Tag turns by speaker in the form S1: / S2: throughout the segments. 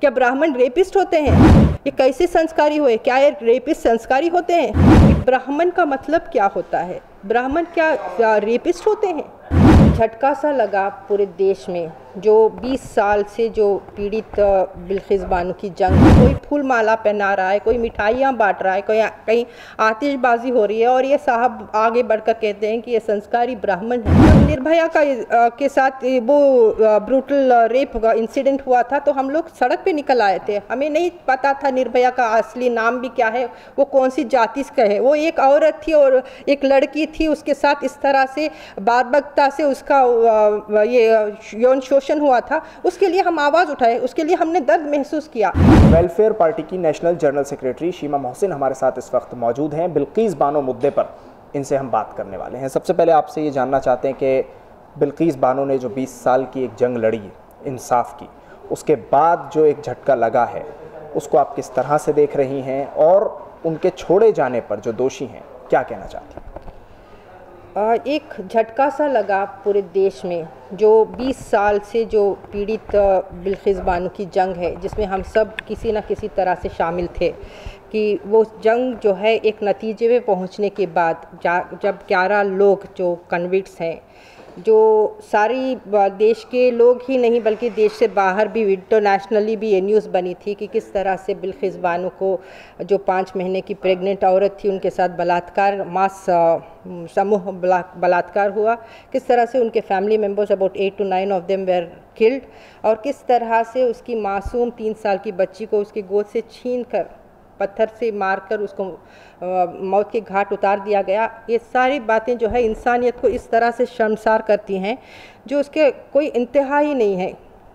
S1: क्या ब्राह्मण रेपिस्ट होते हैं? ये कैसे संस्कारी हुए? क्या ये रेपिस्ट संस्कारी होते हैं? ब्राह्मण का मतलब क्या होता है? ब्राह्मण क्या रेपिस्ट होते हैं? झटका सा लगा पूरे देश में। जो 20 साल से जो पीड़ित बिल्किस बानो की जंग, कोई फूल माला पहना रहा है, कोई मिठाइयाँ बांट रहा है, कोई कहीं आतिशबाजी हो रही है, और ये साहब आगे बढ़कर कहते हैं कि ये संस्कारी ब्राह्मण है। निर्भया के साथ वो ब्रूटल रेप का इंसिडेंट हुआ था, तो हम लोग सड़क पे निकल आए थे। हमें नहीं पता था निर्भया का असली नाम भी क्या है, वो कौन सी जाति का है। वो एक औरत थी और एक लड़की थी, उसके साथ इस तरह से बार्बरता से उसका ये यौन शोषण हुआ था। उसके लिए हम आवाज़ उठाए, उसके लिए हमने दर्द महसूस किया।
S2: वेलफेयर पार्टी की नेशनल जनरल सेक्रेटरी शीमा मोहसिन हमारे साथ इस वक्त मौजूद हैं। बिल्किस बानो मुद्दे पर इनसे हम बात करने वाले हैं। सबसे पहले आपसे ये जानना चाहते हैं कि बिल्किस बानो ने जो 20 साल की एक जंग लड़ी इंसाफ की, उसके बाद जो एक झटका लगा है, उसको आप किस तरह से देख रही हैं, और उनके छोड़े जाने पर जो दोषी हैं क्या कहना चाहती हैं?
S1: एक झटका सा लगा पूरे देश में। जो 20 साल से जो पीड़ित बिल्किस बानो की जंग है, जिसमें हम सब किसी न किसी तरह से शामिल थे, कि वो जंग जो है एक नतीजे में पहुंचने के बाद जब 11 लोग जो कन्विक्ट्स हैं, जो सारी देश के लोग ही नहीं बल्कि देश से बाहर भी इंटरनेशनली भी ये न्यूज़ बनी थी कि किस तरह से बिल्किस बानो को, जो 5 महीने की प्रेग्नेंट औरत थी, उनके साथ बलात्कार, मास समूह बलात्कार हुआ। किस तरह से उनके family members about 8 to 9 of them were killed, और किस तरह से उसकी मासूम 3 साल की बच्ची को उसकी गोद से छीन कर, पत्थर से मारकर उसको मौत के घाट उतार दिया गया। ये सारी बातें जो है इंसानियत को इस तरह से शर्मसार करती हैं, जो उसके कोई इंतहा ही नहीं है।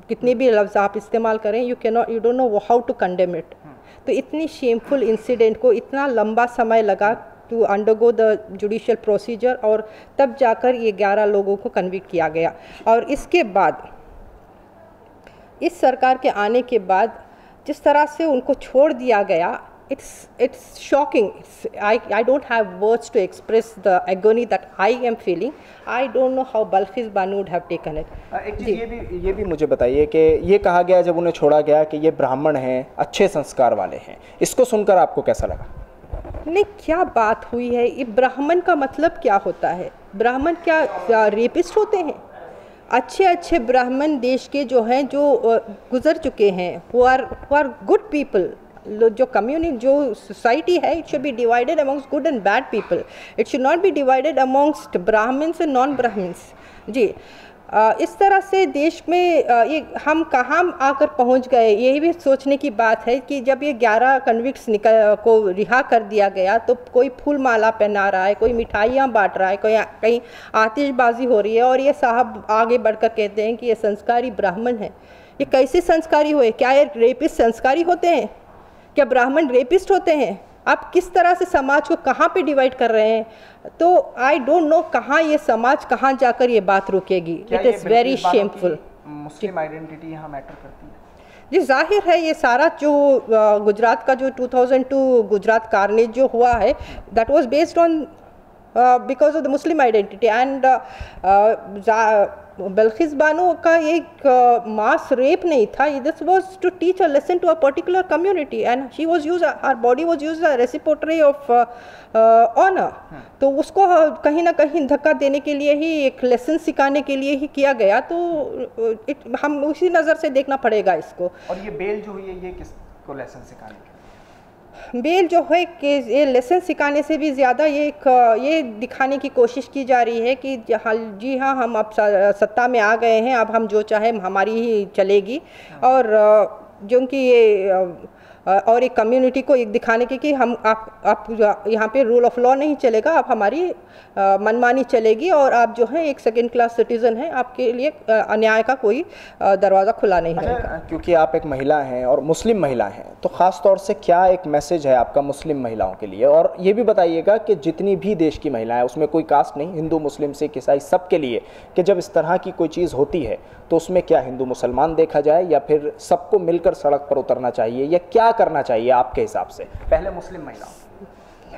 S1: कितने भी लफ्ज़ आप इस्तेमाल करें, you don't know how to condemn it. तो इतनी शेमफुल इंसिडेंट को इतना लंबा समय लगा to undergo the judicial procedure, और तब जाकर ये 11 लोगों को कन्विक्ट किया गया। और इसके बाद, इस सरकार के आने के बाद जिस तरह से उनको छोड़ दिया गया, it's shocking. I don't have words to express the agony that I am feeling. I don't know how Bilkiss Bano would have taken it.
S2: एक चीज़ ये भी मुझे बताइए कि ये कहा गया जब उन्हें छोड़ा गया कि ये ब्राह्मण हैं, अच्छे संस्कार वाले हैं, इसको सुनकर आपको कैसा लगा?
S1: नहीं, क्या बात हुई है? ये ब्राह्मण का मतलब क्या होता है? ब्राह्मण क्या रेपिस्ट होते हैं? अच्छे ब्राह्मण देश के जो हैं, जो गुजर चुके हैं, who are good people. जो कम्युनिटी, जो सोसाइटी है, it should be divided amongst good and bad people. It should not be divided amongst Brahmins and non Brahmins. जी, इस तरह से देश में ये हम कहाँ आकर पहुँच गए, यही भी सोचने की बात है कि जब ये 11 कन्विक्ट्स को रिहा कर दिया गया, तो कोई फूल माला पहना रहा है, कोई मिठाइयाँ बांट रहा है, कोई कहीं आतिशबाजी हो रही है, और ये साहब आगे बढ़कर कहते हैं कि ये संस्कारी ब्राह्मण है। ये कैसे संस्कारी हुए? क्या ये रेपिस्ट संस्कारी होते हैं? क्या ब्राह्मण रेपिस्ट होते हैं? आप किस तरह से समाज को कहाँ पे डिवाइड कर रहे हैं? तो आई डोंट नो कहाँ ये समाज, कहाँ जाकर ये बात रुकेगी. It is very shameful.
S2: Muslim identity यहाँ मैटर करती है?
S1: जी, जाहिर है ये सारा जो गुजरात का जो 2002 गुजरात कारनेज जो हुआ है, that was based on because of the Muslim identity. And Bilkis Bano का एक मास रेप नहीं था. This was to teach a lesson to a particular community, and she was use, her body was use a reciprocatory of honour. तो उसको कहीं ना कहीं धक्का देने के लिए ही, एक लेसन सिखाने के लिए ही किया गया. तो हम उसी नज़र से देखना पड़ेगा इसको.
S2: और ये बेल जो हुई है, ये किसको लेसन सिखाने के?
S1: बेल जो है कि ये लेसन सिखाने से भी ज़्यादा ये दिखाने की कोशिश की जा रही है कि जी हाँ, हम अब सत्ता में आ गए हैं, अब हम जो चाहे हमारी ही चलेगी. और जो कि ये और एक कम्युनिटी को एक दिखाने की कि हम आप यहाँ पे रूल ऑफ लॉ नहीं चलेगा, आप हमारी मनमानी चलेगी, और आप जो है एक सेकंड क्लास सिटीज़न हैं, आपके लिए अन्याय का कोई दरवाज़ा खुला नहीं रहेगा.
S2: क्योंकि आप एक महिला हैं और मुस्लिम महिला हैं, तो ख़ास तौर से क्या एक मैसेज है आपका मुस्लिम महिलाओं के लिए? और ये भी बताइएगा कि जितनी भी देश की महिलाएं, उसमें कोई कास्ट नहीं, हिंदू मुस्लिम सिख ईसाई सबके लिए, कि जब इस तरह की कोई चीज़ होती है तो उसमें क्या हिंदू मुसलमान देखा जाए, या फिर सबको मिलकर सड़क पर उतरना चाहिए, या क्या करना चाहिए आपके हिसाब से? पहले मुस्लिम महिलाओं.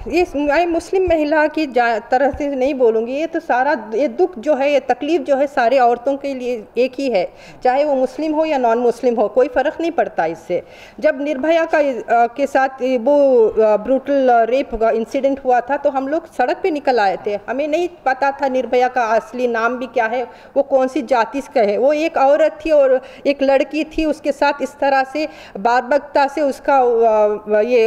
S1: मैं मुस्लिम महिला की तरह से नहीं बोलूँगी। ये तो सारा ये दुख जो है, ये तकलीफ़ जो है सारे औरतों के लिए एक ही है, चाहे वो मुस्लिम हो या नॉन मुस्लिम हो, कोई फ़र्क नहीं पड़ता इससे। जब निर्भया के साथ वो ब्रूटल रेप का इंसिडेंट हुआ था तो हम लोग सड़क पे निकल आए थे। हमें नहीं पता था निर्भया का असली नाम भी क्या है, वो कौन सी जाति का है। वो एक औरत थी और एक लड़की थी, उसके साथ इस तरह से बार्बरता से उसका ये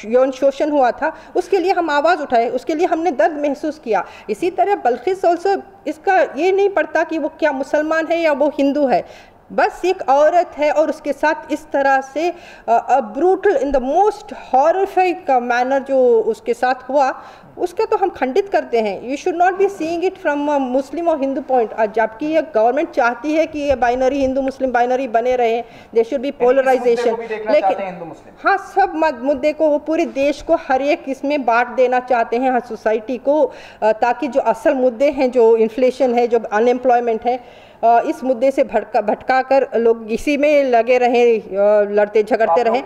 S1: यौन शोषण हुआ था। उसके लिए हम आवाज़ उठाए, उसके लिए हमने दर्द महसूस किया। इसी तरह बल्किस ऑल्सो, इसका ये नहीं पड़ता कि वो क्या मुसलमान है या वो हिंदू है, बस एक औरत है और उसके साथ इस तरह से brutal in the most horrifying manner जो उसके साथ हुआ, उसका तो हम खंडित करते हैं। You should not be seeing it from Muslim और हिंदू पॉइंट। जबकि ये गवर्नमेंट चाहती है कि ये बाइनरी हिंदू मुस्लिम बाइनरी बने रहे, दे शुड बी पोलराइजेशन। लेकिन हाँ, सब मुद्दे को वो पूरे देश को हर एक इसमें बांट देना चाहते हैं, हर सोसाइटी को, ताकि जो असल मुद्दे हैं, जो इन्फ्लेशन है, जो अनएम्प्लॉयमेंट है, इस मुद्दे से भटका कर लोग इसी में लगे रहें, लड़ते झगड़ते रहें।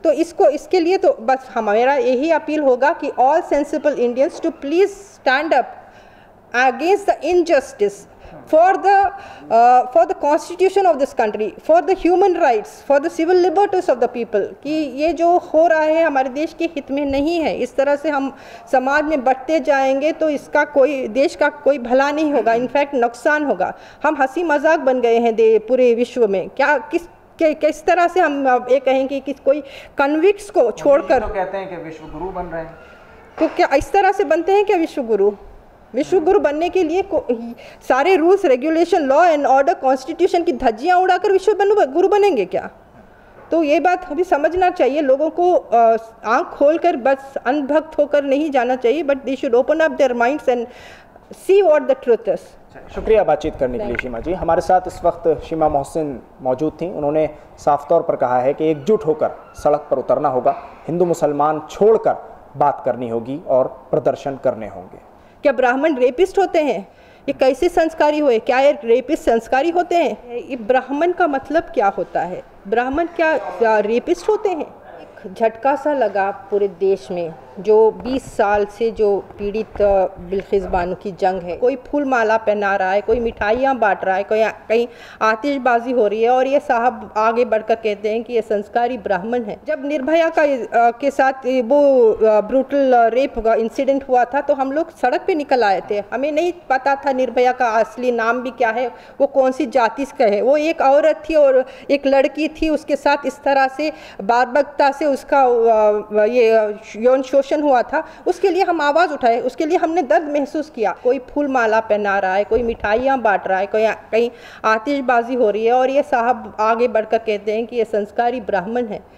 S1: तो इसके लिए तो बस हमारा यही अपील होगा कि all sensible Indians to please stand up against the injustice for the constitution of this country, for the human rights, for the civil liberties of the people, कि ये जो हो रहा है हमारे देश के हित में नहीं है। इस तरह से हम समाज में बढ़ते जाएंगे तो इसका देश का कोई भला नहीं होगा, इनफैक्ट नुकसान होगा। हम हंसी मजाक बन गए हैं पूरे विश्व में। किस तरह से हम ये कहेंगे कि कोई कन्विक्ट्स को छोड़कर,
S2: तो कहते हैं कि विश्व गुरु बन रहे हैं,
S1: तो क्या इस तरह से बनते हैं क्या विश्व गुरु? विश्व गुरु बनने के लिए सारे rules regulation, law and order, constitution की धज्जियां उड़ाकर विश्व गुरु बनेंगे क्या? तो ये बात हमें समझना चाहिए। लोगों को आंख खोलकर बस अंधभक्त होकर नहीं जाना चाहिए, but they should open up their minds and see what the truth is.
S2: शुक्रिया बातचीत करने के लिए शीमा जी। हमारे साथ इस वक्त शीमा मोहसिन मौजूद थी। उन्होंने साफ तौर पर कहा है कि एकजुट होकर सड़क पर उतरना होगा, हिंदू मुसलमान छोड़कर बात करनी होगी और प्रदर्शन करने होंगे।
S1: क्या ब्राह्मण रेपिस्ट होते हैं? ये कैसे संस्कारी हुए? क्या ये रेपिस्ट संस्कारी होते हैं? ये ब्राह्मण का मतलब क्या होता है? ब्राह्मण क्या रेपिस्ट होते हैं? एक झटका सा लगा पूरे देश में, जो 20 साल से जो पीड़ित बिल्किस बानो की जंग है। कोई फूल माला पहना रहा है, कोई मिठाइयाँ बांट रहा है, कोई कहीं आतिशबाजी हो रही है, और ये साहब आगे बढ़कर कहते हैं कि ये संस्कारी ब्राह्मण है। जब निर्भया के साथ वो ब्रूटल रेप का इंसिडेंट हुआ था तो हम लोग सड़क पे निकल आए थे। हमें नहीं पता था निर्भया का असली नाम भी क्या है, वो कौन सी जाति का है। वो एक औरत थी और एक लड़की थी, उसके साथ इस तरह से बार्बरता से उसका ये यौन शोषण हुआ था। उसके लिए हम आवाज़ उठाए, उसके लिए हमने दर्द महसूस किया। कोई फूल माला पहना रहा है, कोई मिठाइयाँ बांट रहा है, कोई कहीं आतिशबाजी हो रही है, और ये साहब आगे बढ़कर कहते हैं कि ये संस्कारी ब्राह्मण है।